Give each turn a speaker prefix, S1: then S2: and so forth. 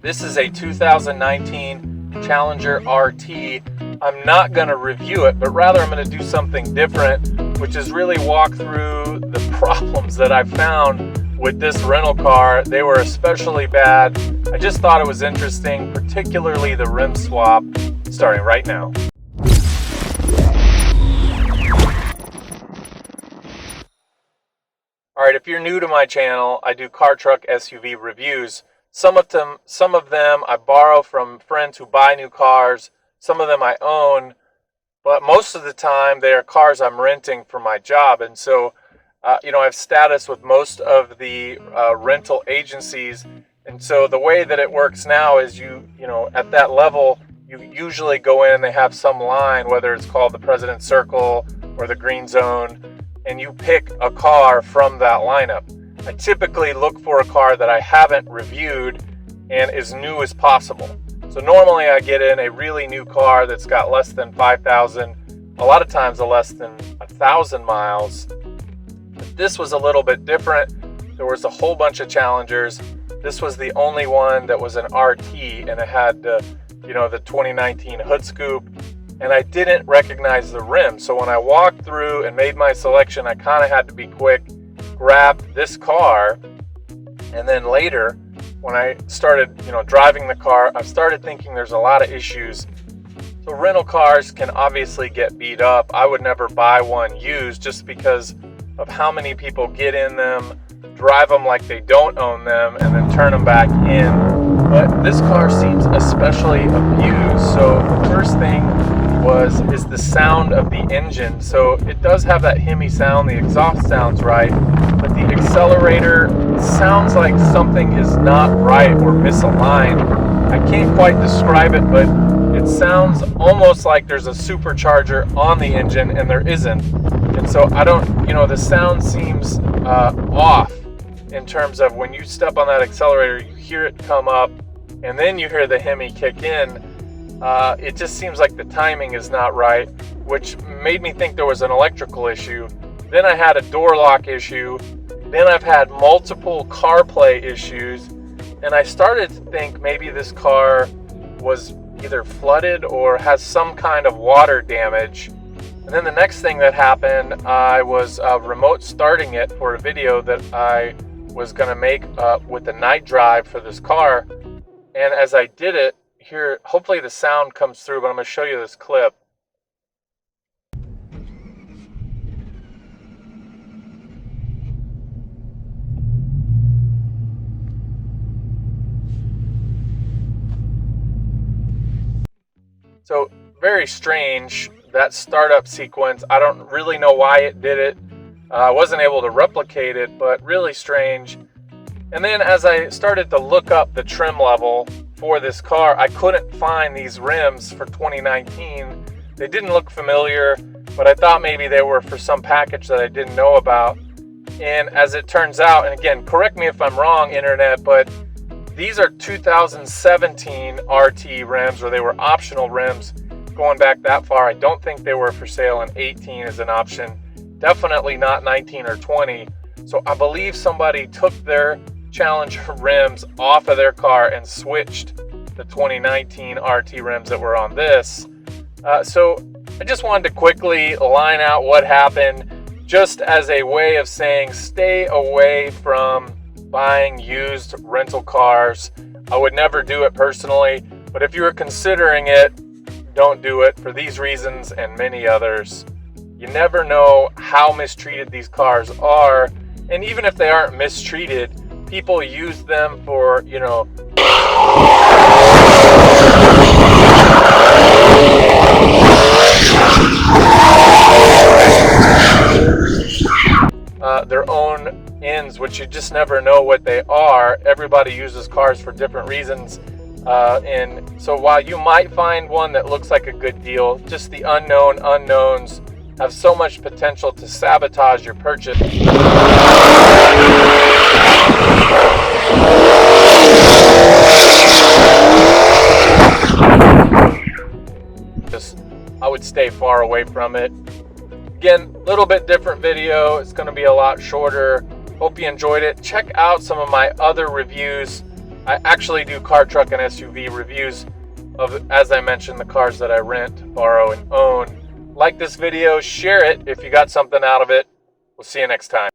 S1: This is a 2019 Challenger RT. I'm not going to review it, but rather I'm going to do something different, which is really walk through the problems that I found with this rental car. They were especially bad. I just thought it was interesting, particularly the rim swap, starting right now. Alright, if you're new to my channel, I do car, truck, SUV reviews. Some of them I borrow from friends who buy new cars. Some of them I own. But most of the time, they are cars I'm renting for my job. And so, I have status with most of the rental agencies. And so the way that it works now is at that level, you usually go in and they have some line, whether it's called the President's Circle or the Green Zone, and you pick a car from that lineup. I typically look for a car that I haven't reviewed and as new as possible. So normally I get in a really new car that's got less than 5,000, a lot of times less than 1,000 miles. But this was a little bit different. There was a whole bunch of Challengers. This was the only one that was an RT, and it had the 2019 hood scoop. And I didn't recognize the rim. So when I walked through and made my selection, I kind of had to be quick, grab this car. And then later, when I started, driving the car, I started thinking there's a lot of issues. So rental cars can obviously get beat up. I would never buy one used just because of how many people get in them, drive them like they don't own them, and then turn them back in. But this car seems especially abused. So the first thing is the sound of the engine. So it does have that Hemi sound, the exhaust sounds right, but the accelerator sounds like something is not right or misaligned. I can't quite describe it, but it sounds almost like there's a supercharger on the engine and there isn't. And so the sound seems off in terms of when you step on that accelerator, you hear it come up and then you hear the Hemi kick in. It just seems like the timing is not right, which made me think there was an electrical issue. Then I had a door lock issue. Then I've had multiple CarPlay issues. And I started to think maybe this car was either flooded or has some kind of water damage. And then the next thing that happened, I was remote starting it for a video that I was going to make with the night drive for this car. And as I did it, here, hopefully the sound comes through, but I'm going to show you this clip. So very strange, that startup sequence. I don't really know why it did it. I wasn't able to replicate it, but really strange. And then as I started to look up the trim level for this car, I couldn't find these rims for 2019. They didn't look familiar, but I thought maybe they were for some package that I didn't know about. And as it turns out, and again, correct me if I'm wrong, internet, but these are 2017 RT rims, or they were optional rims going back that far. I don't think they were for sale in 18 as an option. Definitely not 19 or 20. So I believe somebody took their Challenger rims off of their car and switched the 2019 RT rims that were on this. So I just wanted to quickly line out what happened, just as a way of saying stay away from buying used rental cars. I would never do it personally, but if you're considering it, don't do it for these reasons and many others. You never know how mistreated these cars are, and even if they aren't mistreated, people use them for, their own ends, which you just never know what they are. Everybody uses cars for different reasons. And so while you might find one that looks like a good deal, just the unknown unknowns have so much potential to sabotage your purchase. I would stay far away from it. Again, a little bit different video. It's going to be a lot shorter. Hope you enjoyed it. Check out some of my other reviews I actually do car, truck, and SUV reviews of, as I mentioned, the cars that I rent, borrow, and own. Like this video, share it if you got something out of it. We'll see you next time.